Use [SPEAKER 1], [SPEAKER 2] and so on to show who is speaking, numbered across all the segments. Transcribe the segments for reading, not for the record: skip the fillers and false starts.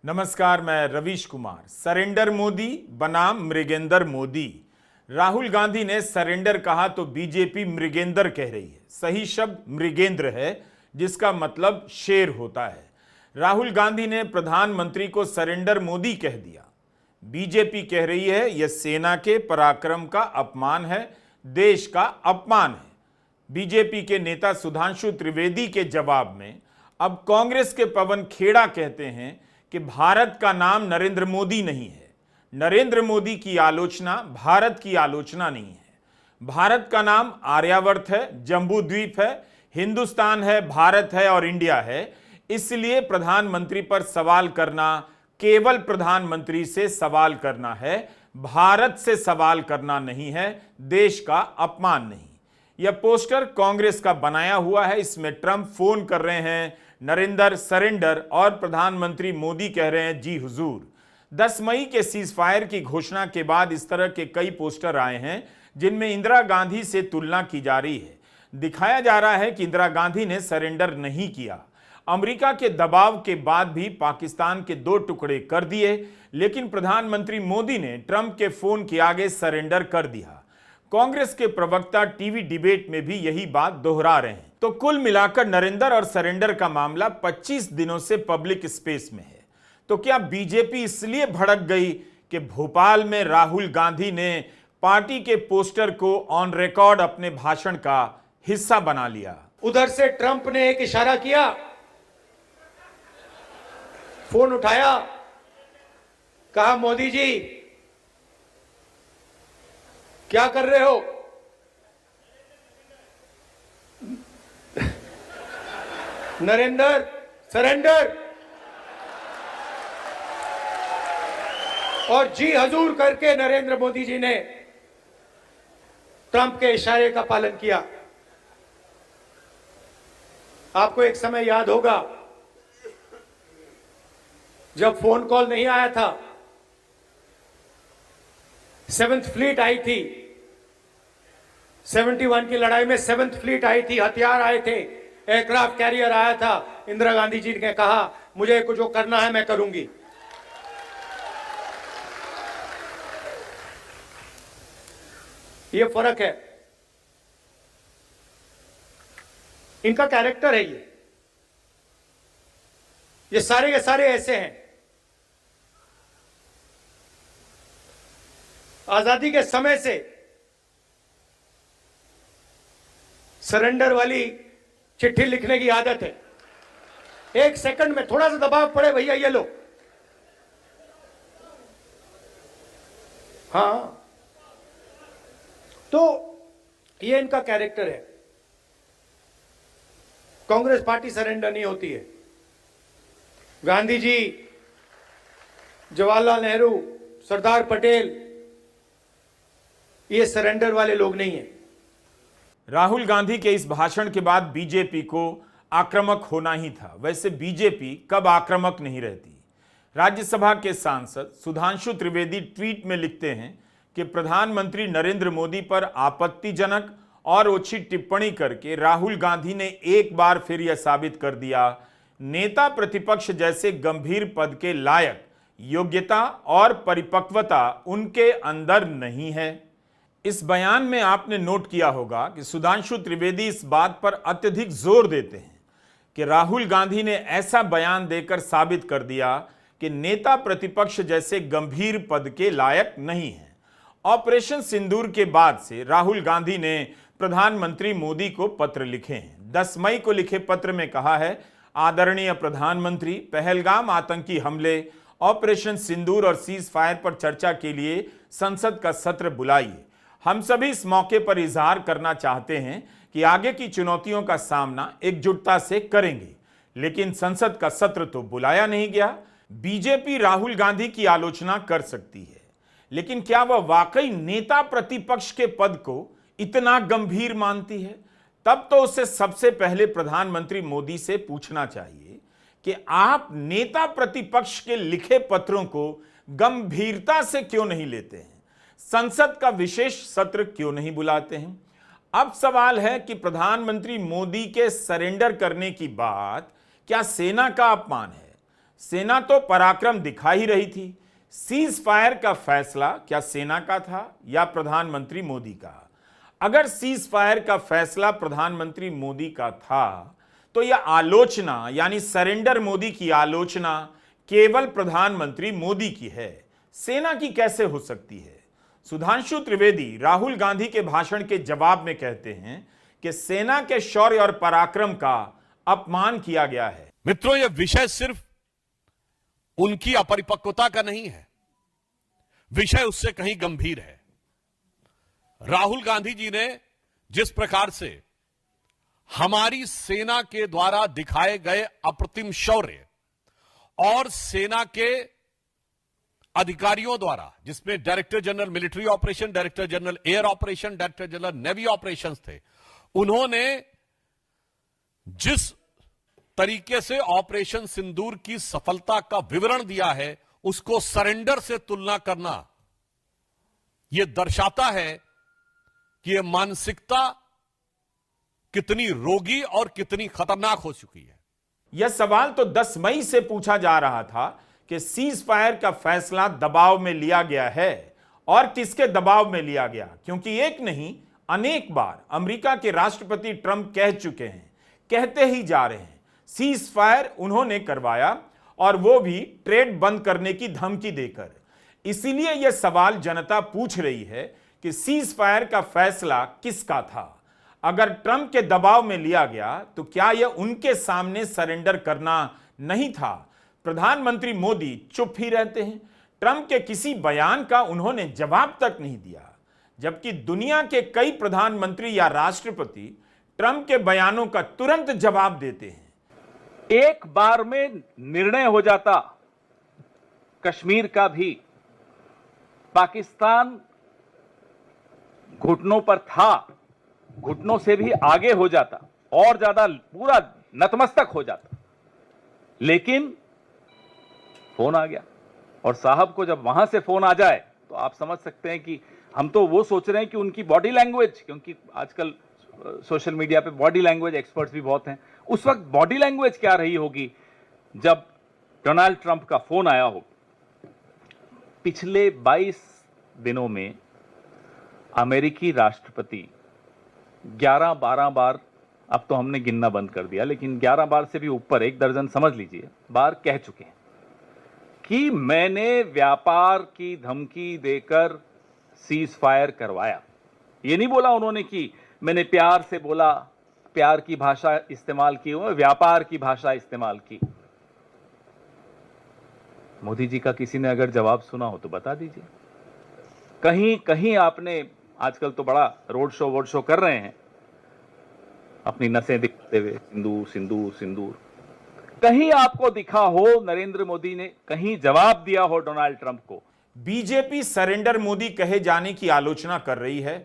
[SPEAKER 1] नमस्कार, मैं रवीश कुमार। सरेंडर मोदी बनाम मृगेंद्र मोदी। राहुल गांधी ने सरेंडर कहा तो बीजेपी मृगेंद्र कह रही है। सही शब्द मृगेंद्र है, जिसका मतलब शेर होता है। राहुल गांधी ने प्रधानमंत्री को सरेंडर मोदी कह दिया। बीजेपी कह रही है यह सेना के पराक्रम का अपमान है, देश का अपमान है। बीजेपी के नेता सुधांशु त्रिवेदी के जवाब में अब कांग्रेस के पवन खेड़ा कहते हैं कि भारत का नाम नरेंद्र मोदी नहीं है। नरेंद्र मोदी की आलोचना भारत की आलोचना नहीं है। भारत का नाम आर्यावर्त है, जम्बू द्वीप है, हिंदुस्तान है, भारत है और इंडिया है। इसलिए प्रधानमंत्री पर सवाल करना केवल प्रधानमंत्री से सवाल करना है, भारत से सवाल करना नहीं है, देश का अपमान नहीं। यह पोस्टर कांग्रेस का बनाया हुआ है। इसमें ट्रंप फोन कर रहे हैं, नरेंद्र सरेंडर, और प्रधानमंत्री मोदी कह रहे हैं जी हुजूर। 10 मई के सीज फायर की घोषणा के बाद इस तरह के कई पोस्टर आए हैं जिनमें इंदिरा गांधी से तुलना की जा रही है। दिखाया जा रहा है कि इंदिरा गांधी ने सरेंडर नहीं किया। अमेरिका के दबाव के बाद भी पाकिस्तान के 2 टुकड़े कर दिए, लेकिन प्रधानमंत्री मोदी ने ट्रंप के फोन के आगे सरेंडर कर दिया। कांग्रेस के प्रवक्ता टीवी डिबेट में भी यही बात दोहरा रहे हैं। तो कुल मिलाकर नरेंद्र और सरेंडर का मामला 25 दिनों से पब्लिक स्पेस में है। तो क्या बीजेपी इसलिए भड़क गई कि भोपाल में राहुल गांधी ने पार्टी के पोस्टर को ऑन रिकॉर्ड अपने भाषण का हिस्सा बना लिया?
[SPEAKER 2] उधर से ट्रंप ने एक इशारा किया, फोन उठाया, कहा मोदी जी क्या कर रहे हो? नरेंद्र सरेंडर, और जी हजूर करके नरेंद्र मोदी जी ने ट्रंप के इशारे का पालन किया। आपको एक समय याद होगा जब फोन कॉल नहीं आया था, 7th फ्लीट आई थी, 71 की लड़ाई में 7th फ्लीट आई थी, हथियार आए थे, एयरक्राफ्ट कैरियर आया था। इंदिरा गांधी जी ने कहा मुझे कुछ जो करना है मैं करूंगी। ये फर्क है, इनका कैरेक्टर है। ये सारे के सारे ऐसे हैं। आजादी के समय से सरेंडर वाली चिट्ठी लिखने की आदत है। 1 सेकंड में थोड़ा सा दबाव पड़े, भैया ये लो। हाँ, तो ये इनका कैरेक्टर है। कांग्रेस पार्टी सरेंडर नहीं होती है। गांधी जी, जवाहरलाल नेहरू, सरदार पटेल, ये सरेंडर वाले लोग नहीं हैं।
[SPEAKER 1] राहुल गांधी के इस भाषण के बाद बीजेपी को आक्रामक होना ही था। वैसे बीजेपी कब आक्रामक नहीं रहती। राज्यसभा के सांसद सुधांशु त्रिवेदी ट्वीट में लिखते हैं कि प्रधानमंत्री नरेंद्र मोदी पर आपत्तिजनक और ओछी टिप्पणी करके राहुल गांधी ने एक बार फिर यह साबित कर दिया, नेता प्रतिपक्ष जैसे गंभीर पद के लायक योग्यता और परिपक्वता उनके अंदर नहीं है। इस बयान में आपने नोट किया होगा कि सुधांशु त्रिवेदी इस बात पर अत्यधिक जोर देते हैं कि राहुल गांधी ने ऐसा बयान देकर साबित कर दिया कि नेता प्रतिपक्ष जैसे गंभीर पद के लायक नहीं है। ऑपरेशन सिंदूर के बाद से राहुल गांधी ने प्रधानमंत्री मोदी को पत्र लिखे हैं। 10 मई को लिखे पत्र में कहा है, आदरणीय प्रधानमंत्री, पहलगाम आतंकी हमले, ऑपरेशन सिंदूर और सीज फायर पर चर्चा के लिए संसद का सत्र बुलाइए। हम सभी इस मौके पर इजहार करना चाहते हैं कि आगे की चुनौतियों का सामना एकजुटता से करेंगे, लेकिन संसद का सत्र तो बुलाया नहीं गया। बीजेपी राहुल गांधी की आलोचना कर सकती है, लेकिन क्या वह वाकई नेता प्रतिपक्ष के पद को इतना गंभीर मानती है? तब तो उसे सबसे पहले प्रधानमंत्री मोदी से पूछना चाहिए कि आप नेता प्रतिपक्ष के लिखे पत्रों को गंभीरता से क्यों नहीं लेते हैं, संसद का विशेष सत्र क्यों नहीं बुलाते हैं। अब सवाल है कि प्रधानमंत्री मोदी के सरेंडर करने की बात क्या सेना का अपमान है? सेना तो पराक्रम दिखा ही रही थी। सीज फायर का फैसला क्या सेना का था या प्रधानमंत्री मोदी का? अगर सीज फायर का फैसला प्रधानमंत्री मोदी का था तो यह आलोचना यानी सरेंडर मोदी की आलोचना केवल प्रधानमंत्री मोदी की है, सेना की कैसे हो सकती है? सुधांशु त्रिवेदी राहुल गांधी के भाषण के जवाब में कहते हैं कि सेना के शौर्य और पराक्रम का अपमान किया गया है।
[SPEAKER 3] मित्रों, यह विषय सिर्फ उनकी अपरिपक्वता का नहीं है, विषय उससे कहीं गंभीर है। राहुल गांधी जी ने जिस प्रकार से हमारी सेना के द्वारा दिखाए गए अप्रतिम शौर्य और सेना के अधिकारियों द्वारा, जिसमें director general military operation, director general air operation, director general navy operations थे, उन्होंने जिस तरीके से ऑपरेशन सिंदूर की सफलता का विवरण दिया है, उसको सरेंडर से तुलना करना यह दर्शाता है कि यह मानसिकता कितनी रोगी और कितनी खतरनाक हो चुकी है।
[SPEAKER 1] यह सवाल तो 10 मई से पूछा जा रहा था कि सीज फायर का फैसला दबाव में लिया गया है और किसके दबाव में लिया गया, क्योंकि एक नहीं अनेक बार अमेरिका के राष्ट्रपति ट्रंप कह चुके हैं, कहते ही जा रहे हैं, सीज फायर उन्होंने करवाया और वो भी ट्रेड बंद करने की धमकी देकर। इसीलिए यह सवाल जनता पूछ रही है कि सीज फायर का फैसला किसका था? अगर ट्रंप के दबाव में लिया गया तो क्या यह उनके सामने सरेंडर करना नहीं था? प्रधानमंत्री मोदी चुप ही रहते हैं, ट्रंप के किसी बयान का उन्होंने जवाब तक नहीं दिया, जबकि दुनिया के कई प्रधानमंत्री या राष्ट्रपति ट्रंप के बयानों का तुरंत जवाब देते हैं।
[SPEAKER 4] एक बार में निर्णय हो जाता कश्मीर का भी, पाकिस्तान घुटनों पर था, घुटनों से भी आगे हो जाता और ज्यादा पूरा नतमस्तक हो जाता, लेकिन फोन आ गया। और साहब को जब वहां से फोन आ जाए तो आप समझ सकते हैं कि हम तो वो सोच रहे हैं कि उनकी बॉडी लैंग्वेज, क्योंकि आजकल सोशल मीडिया पे बॉडी लैंग्वेज एक्सपर्ट्स भी बहुत हैं, उस वक्त बॉडी लैंग्वेज क्या रही होगी जब डोनाल्ड ट्रंप का फोन आया हो। पिछले 22 दिनों में अमेरिकी राष्ट्रपति 11-12 बार, अब तो हमने गिनना बंद कर दिया, लेकिन 11 बार से भी ऊपर, 1 दर्जन समझ लीजिए बार कह चुके हैं कि मैंने व्यापार की धमकी देकर सीज फायर करवाया। ये नहीं बोला उन्होंने कि मैंने प्यार से बोला, प्यार की भाषा इस्तेमाल की, व्यापार की भाषा इस्तेमाल की। मोदी जी का किसी ने अगर जवाब सुना हो तो बता दीजिए। कहीं कहीं आपने, आजकल तो बड़ा रोड शो कर रहे हैं, अपनी नसें दिखाते हुए सिंदूर सिंदूर सिंदूर, कहीं आपको दिखा हो नरेंद्र मोदी ने कहीं जवाब दिया हो डोनाल्ड ट्रंप को?
[SPEAKER 1] बीजेपी सरेंडर मोदी कहे जाने की आलोचना कर रही है,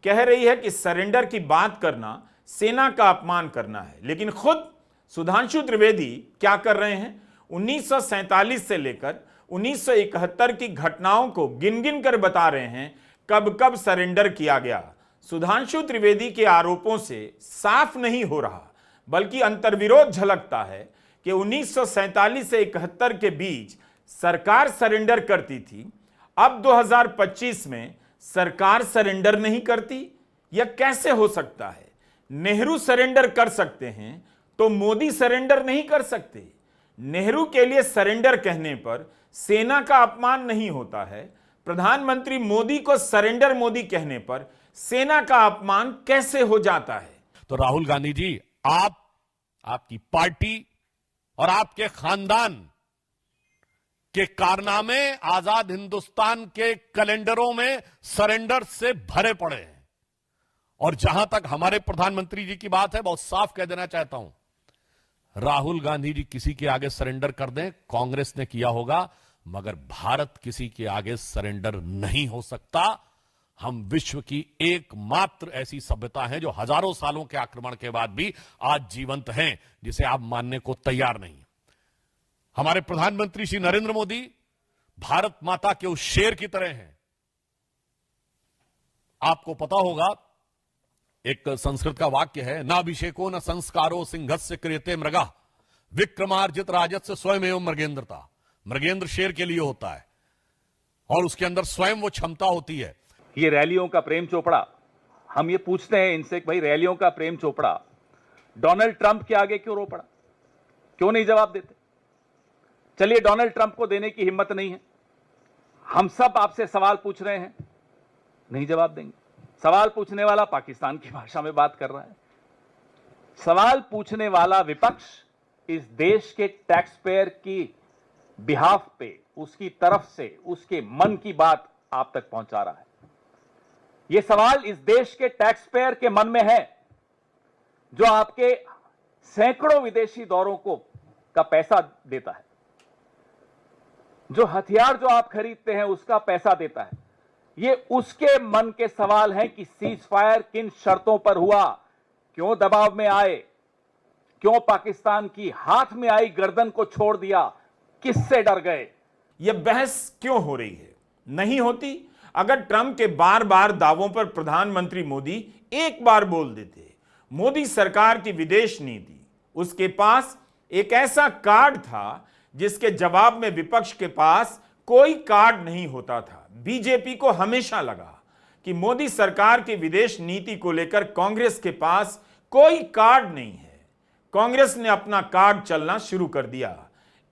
[SPEAKER 1] कह रही है कि सरेंडर की बात करना सेना का अपमान करना है, लेकिन खुद सुधांशु त्रिवेदी क्या कर रहे हैं? 1947 से लेकर 1971 की घटनाओं को गिन गिन कर बता रहे हैं कब कब सरेंडर किया गया। सुधांशु त्रिवेदी के आरोपों से साफ नहीं हो रहा, बल्कि अंतर्विरोध झलकता है कि 1947 से 71 के बीच सरकार सरेंडर करती थी, अब 2025 में सरकार सरेंडर नहीं करती। यह कैसे हो सकता है? नेहरू सरेंडर कर सकते हैं तो मोदी सरेंडर नहीं कर सकते। नेहरू के लिए सरेंडर कहने पर सेना का अपमान नहीं होता है, प्रधानमंत्री मोदी को सरेंडर मोदी कहने पर सेना का अपमान कैसे हो जाता है?
[SPEAKER 3] तो राहुल गांधी जी, आप, आपकी पार्टी और आपके खानदान के कारनामे आजाद हिंदुस्तान के कैलेंडरों में सरेंडर से भरे पड़े हैं। और जहां तक हमारे प्रधानमंत्री जी की बात है, बहुत साफ कह देना चाहता हूं, राहुल गांधी जी किसी के आगे सरेंडर कर दें, कांग्रेस ने किया होगा, मगर भारत किसी के आगे सरेंडर नहीं हो सकता। हम विश्व की एकमात्र ऐसी सभ्यता है जो हजारों सालों के आक्रमण के बाद भी आज जीवंत हैं, जिसे आप मानने को तैयार नहीं। हमारे प्रधानमंत्री श्री नरेंद्र मोदी भारत माता के उस शेर की तरह हैं। आपको पता होगा, एक संस्कृत का वाक्य है, नाभिषेको न संस्कारो सिंहस्य क्रियते मृगा विक्रमार्जित राजस्व स्वयं एवं मृगेंद्र था। मृगेंद्र शेर के लिए होता है और उसके अंदर स्वयं वो क्षमता होती है।
[SPEAKER 4] ये रैलियों का प्रेम चोपड़ा, हम ये पूछते हैं इनसे कि भाई रैलियों का प्रेम चोपड़ा डोनाल्ड ट्रंप के आगे क्यों रो पड़ा, क्यों नहीं जवाब देते? चलिए, डोनाल्ड ट्रंप को देने की हिम्मत नहीं है, हम सब आपसे सवाल पूछ रहे हैं, नहीं जवाब देंगे। सवाल पूछने वाला पाकिस्तान की भाषा में बात कर रहा है। सवाल पूछने वाला विपक्ष इस देश के टैक्स पेयर की बिहाफ पे, उसकी तरफ से, उसके मन की बात आप तक पहुंचा रहा है। यह सवाल इस देश के टैक्स पेयर के मन में है, जो आपके सैकड़ों विदेशी दौरों का पैसा देता है, जो हथियार जो आप खरीदते हैं उसका पैसा देता है। ये उसके मन के सवाल हैं कि सीज फायर किन शर्तों पर हुआ, क्यों दबाव में आए, क्यों पाकिस्तान की हाथ में आई गर्दन को छोड़ दिया, किससे डर गए?
[SPEAKER 1] यह बहस क्यों हो रही है? नहीं होती अगर ट्रंप के बार बार दावों पर प्रधानमंत्री मोदी एक बार बोल देते। मोदी सरकार की विदेश नीति, उसके पास एक ऐसा कार्ड था जिसके जवाब में विपक्ष के पास कोई कार्ड नहीं होता था। बीजेपी को हमेशा लगा कि मोदी सरकार की विदेश नीति को लेकर कांग्रेस के पास कोई कार्ड नहीं है। कांग्रेस ने अपना कार्ड चलना शुरू कर दिया।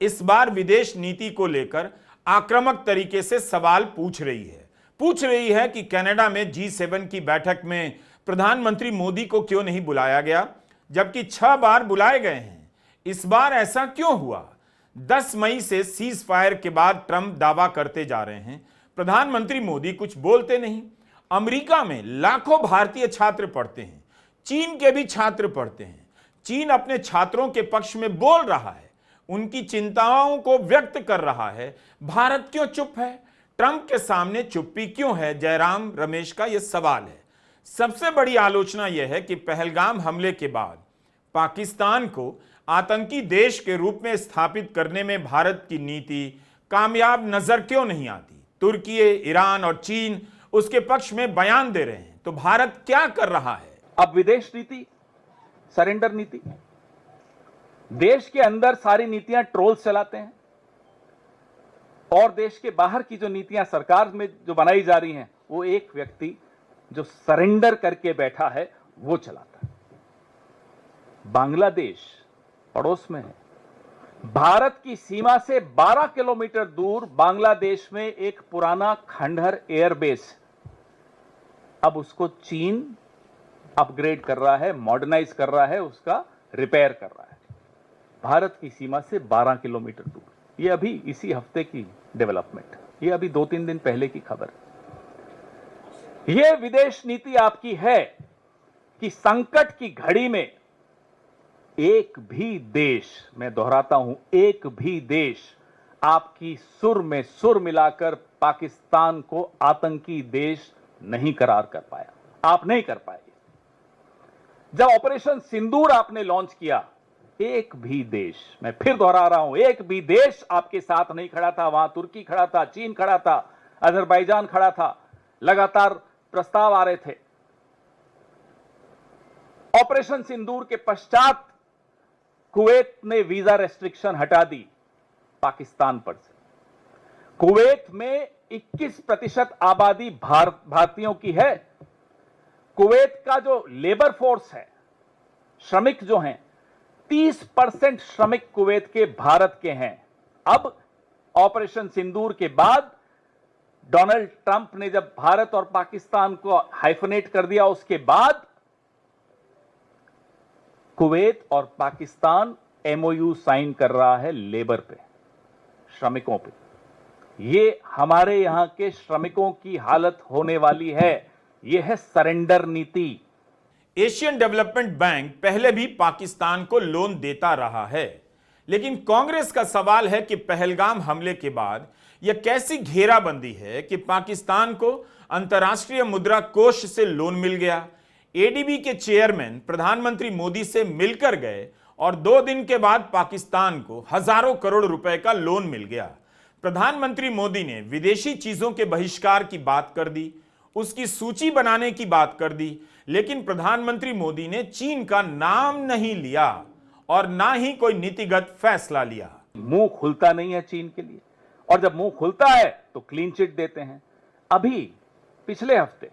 [SPEAKER 1] इस बार विदेश नीति को लेकर आक्रामक तरीके से सवाल पूछ रही है कि कनाडा में G7 की बैठक में प्रधानमंत्री मोदी को क्यों नहीं बुलाया गया, जबकि 6 बार बुलाए गए हैं। इस बार ऐसा क्यों हुआ? 10 मई से सीज फायर के बाद ट्रंप दावा करते जा रहे हैं, प्रधानमंत्री मोदी कुछ बोलते नहीं। अमेरिका में लाखों भारतीय छात्र पढ़ते हैं, चीन के भी छात्र पढ़ते हैं। चीन अपने छात्रों के पक्ष में बोल रहा है, उनकी चिंताओं को व्यक्त कर रहा है। भारत क्यों चुप है? ट्रंप के सामने चुप्पी क्यों है? जयराम रमेश का यह सवाल है। सबसे बड़ी आलोचना यह है कि पहलगाम हमले के बाद पाकिस्तान को आतंकी देश के रूप में स्थापित करने में भारत की नीति कामयाब नजर क्यों नहीं आती? तुर्की, ईरान और चीन उसके पक्ष में बयान दे रहे हैं, तो भारत क्या कर रहा है?
[SPEAKER 4] अब विदेश नीति, सरेंडर नीति, देश के अंदर सारी नीतियां ट्रोल्स चलाते हैं और देश के बाहर की जो नीतियां सरकार में जो बनाई जा रही हैं, वो एक व्यक्ति जो सरेंडर करके बैठा है वो चलाता है। बांग्लादेश पड़ोस में है, भारत की सीमा से 12 किलोमीटर दूर बांग्लादेश में एक पुराना खंडहर एयरबेस, अब उसको चीन अपग्रेड कर रहा है, मॉडर्नाइज कर रहा है, उसका रिपेयर कर रहा है, भारत की सीमा से 12 किलोमीटर दूर। ये अभी इसी हफ्ते की डेवलपमेंट, ये अभी 2-3 दिन पहले की खबर है। ये विदेश नीति आपकी है कि संकट की घड़ी में एक भी देश, मैं दोहराता हूं, एक भी देश आपकी सुर में सुर मिलाकर पाकिस्तान को आतंकी देश नहीं करार कर पाया। आप नहीं कर पाए। जब ऑपरेशन सिंदूर आपने लॉन्च किया, एक भी देश, मैं फिर दोहरा रहा हूं, एक भी देश आपके साथ नहीं खड़ा था। वहां तुर्की खड़ा था, चीन खड़ा था, अजरबैजान खड़ा था, लगातार प्रस्ताव आ रहे थे। ऑपरेशन सिंदूर के पश्चात कुवैत ने वीजा रेस्ट्रिक्शन हटा दी पाकिस्तान पर से। कुवैत में 21% आबादी भारतीयों की है। कुवैत का जो लेबर फोर्स है, श्रमिक जो हैं, 30% श्रमिक कुवैत के भारत के हैं। अब ऑपरेशन सिंदूर के बाद डोनाल्ड ट्रंप ने जब भारत और पाकिस्तान को हाइफनेट कर दिया, उसके बाद कुवैत और पाकिस्तान MOU साइन कर रहा है लेबर पे, श्रमिकों पे। ये हमारे यहां के श्रमिकों की हालत होने वाली है। यह है सरेंडर नीति।
[SPEAKER 1] एशियन डेवलपमेंट बैंक पहले भी पाकिस्तान को लोन देता रहा है, लेकिन कांग्रेस का सवाल है कि पहलगाम हमले के बाद यह कैसी घेराबंदी है कि पाकिस्तान को अंतर्राष्ट्रीय मुद्रा कोष से लोन मिल गया। ADB के चेयरमैन प्रधानमंत्री मोदी से मिलकर गए और 2 दिन के बाद पाकिस्तान को हजारों करोड़ रुपए का लोन मिल गया। प्रधानमंत्री मोदी ने विदेशी चीजों के बहिष्कार की बात कर दी, उसकी सूची बनाने की बात कर दी, लेकिन प्रधानमंत्री मोदी ने चीन का नाम नहीं लिया और ना ही कोई नीतिगत फैसला लिया।
[SPEAKER 4] मुंह खुलता नहीं है चीन के लिए, और जब मुंह खुलता है तो क्लीन चिट देते हैं। अभी पिछले हफ्ते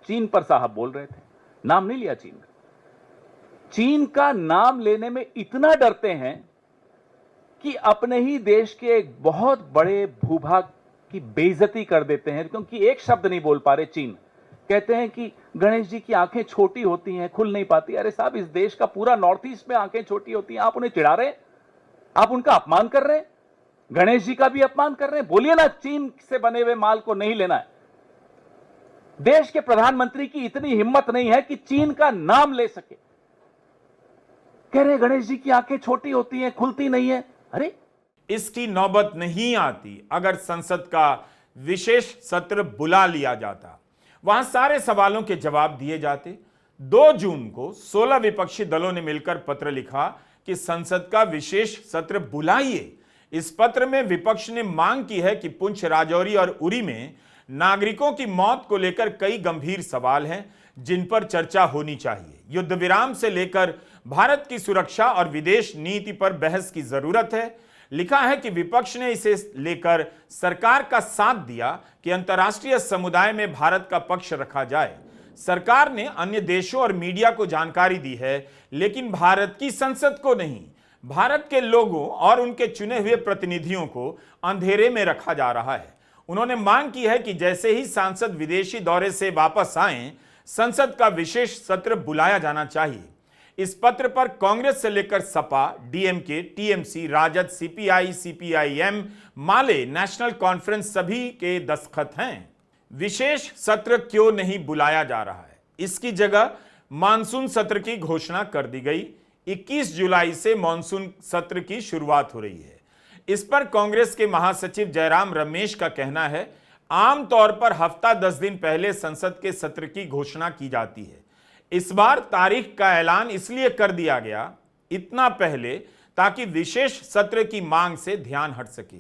[SPEAKER 4] चीन पर साहब बोल रहे थे, नाम नहीं लिया चीन का। चीन का नाम लेने में इतना डरते हैं कि अपने ही देश के एक बहुत बड़े भूभाग की बेइज्जती कर देते हैं, क्योंकि एक शब्द नहीं बोल पा रहे चीन। कहते हैं कि गणेश जी की आंखें छोटी होती हैं, खुल नहीं पाती। अरे साहब, इस देश का पूरा नॉर्थ ईस्ट में आंखें छोटी होती हैं, आप उन्हें चिढ़ा रहे हैं, आप उनका अपमान कर रहे हैं, गणेश जी का भी अपमान कर रहे हैं। बोलिए ना, चीन से बने हुए माल को नहीं लेना है। देश के प्रधानमंत्री की इतनी हिम्मत नहीं है कि चीन का नाम ले सके। कह रहे गणेश जी की आंखें छोटी होती हैं, खुलती नहीं है। अरे
[SPEAKER 1] इसकी नौबत नहीं आती अगर संसद का विशेष सत्र बुला लिया जाता, वहां सारे सवालों के जवाब दिए जाते। 2 जून को 16 विपक्षी दलों ने मिलकर पत्र लिखा कि संसद का विशेष सत्र बुलाइए। इस पत्र में विपक्ष ने मांग की है कि पुंछ, राजौरी और उरी में नागरिकों की मौत को लेकर कई गंभीर सवाल हैं जिन पर चर्चा होनी चाहिए। युद्ध विराम से लेकर भारत की सुरक्षा और विदेश नीति पर बहस की जरूरत है। लिखा है कि विपक्ष ने इसे लेकर सरकार का साथ दिया कि अंतर्राष्ट्रीय समुदाय में भारत का पक्ष रखा जाए। सरकार ने अन्य देशों और मीडिया को जानकारी दी है, लेकिन भारत की संसद को नहीं। भारत के लोगों और उनके चुने हुए प्रतिनिधियों को अंधेरे में रखा जा रहा है। उन्होंने मांग की है कि जैसे ही सांसद विदेशी दौरे से वापस आएं, संसद का विशेष सत्र बुलाया जाना चाहिए। इस पत्र पर कांग्रेस से लेकर Sapa, DMK, TMC, Rajad, CPI, CPIM, Male, National Conference सभी के दस्तखत हैं। विशेष सत्र क्यों नहीं बुलाया जा रहा है? इसकी जगह मानसून सत्र की घोषणा कर दी गई। 21 जुलाई से मानसून सत्र की शुरुआत हो रही है। इस पर कांग्रेस के महासचिव जयराम रमेश का कहना है, आमतौर पर हफ्ता 10 दिन पहले संसद के सत्र की घोषणा की जाती है। इस बार तारीख का ऐलान इसलिए कर दिया गया इतना पहले ताकि विशेष सत्र की मांग से ध्यान हट सके।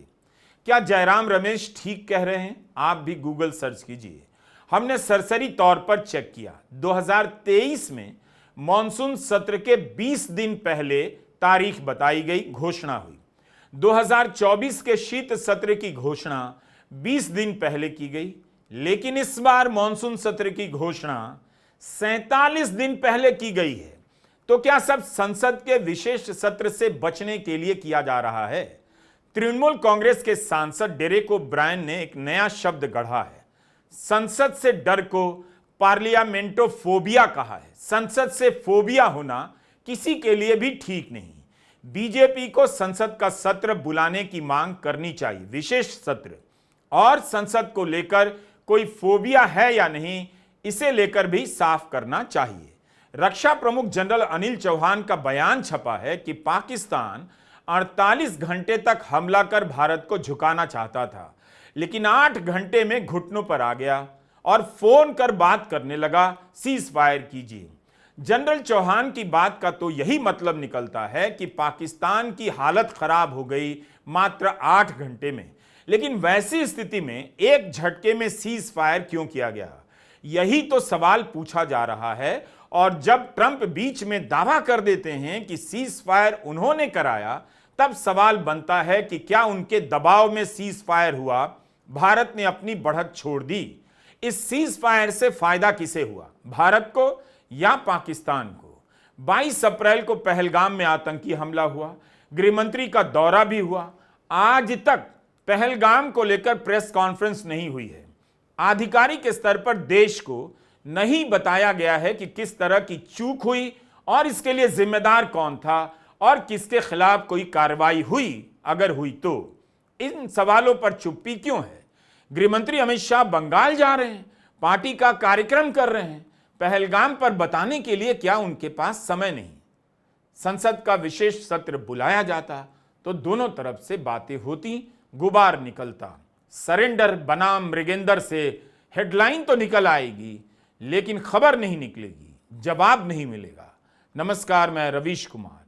[SPEAKER 1] क्या जयराम रमेश ठीक कह रहे हैं? आप भी गूगल सर्च कीजिए। हमने सरसरी तौर पर चेक किया। 2023 में मॉनसून सत्र के 20 दिन पहले तारीख बताई गई, घोषणा हुई। 2024 के शीत सत्र की घोषणा 20 दिन पहले की गई, लेकिन इस बार मॉनसून सत्र की घोषणा 47 दिन पहले की गई है। तो क्या सब संसद के विशेष सत्र से बचने के लिए किया जा रहा है? तृणमूल कांग्रेस के सांसद डेरेक ओब्रायन ने एक नया शब्द गढ़ा है। संसद से डर को पार्लियामेंटोफोबिया कहा है। संसद से फोबिया होना किसी के लिए भी ठीक नहीं। बीजेपी को संसद का सत्र बुलाने की मांग करनी चाहिए, विशेष सत्र। और संसद को लेकर कोई फोबिया है या नहीं, इसे लेकर भी साफ करना चाहिए। रक्षा प्रमुख जनरल अनिल चौहान का बयान छपा है कि पाकिस्तान 48 घंटे तक हमला कर भारत को झुकाना चाहता था, लेकिन 8 घंटे में घुटनों पर आ गया और फोन कर बात करने लगा, सीज फायर कीजिए। जनरल चौहान की बात का तो यही मतलब निकलता है कि पाकिस्तान की हालत खराब हो गई मात्र 8 घंटे में। लेकिन वैसी स्थिति में एक झटके में सीज फायर क्यों किया गया? यही तो सवाल पूछा जा रहा है। और जब ट्रंप बीच में दावा कर देते हैं कि सीज फायर उन्होंने कराया, तब सवाल बनता है कि क्या उनके दबाव में सीज फायर हुआ? भारत ने अपनी बढ़त छोड़ दी। इस सीज फायर से फायदा किसे हुआ, भारत को या पाकिस्तान को? 22 अप्रैल को पहलगाम में आतंकी हमला हुआ, गृहमंत्री का दौरा भी हुआ। आज तक पहलगाम को लेकर प्रेस कॉन्फ्रेंस नहीं हुई है। आधिकारिक स्तर पर देश को नहीं बताया गया है कि किस तरह की चूक हुई और इसके लिए जिम्मेदार कौन था और किसके खिलाफ कोई कार्रवाई हुई, अगर हुई तो। इन सवालों पर चुप्पी क्यों है? गृहमंत्री अमित शाह बंगाल जा रहे हैं, पार्टी का कार्यक्रम कर रहे हैं। पहलगाम पर बताने के लिए क्या उनके पास समय नहीं? संसद का विशेष सत्र बुलाया जाता तो दोनों तरफ से बातें होती, गुबार निकलता। सरेंडर बनाम मृगेंद्र से हेडलाइन तो निकल आएगी, लेकिन खबर नहीं निकलेगी, जवाब नहीं मिलेगा। नमस्कार, मैं रवीश कुमार।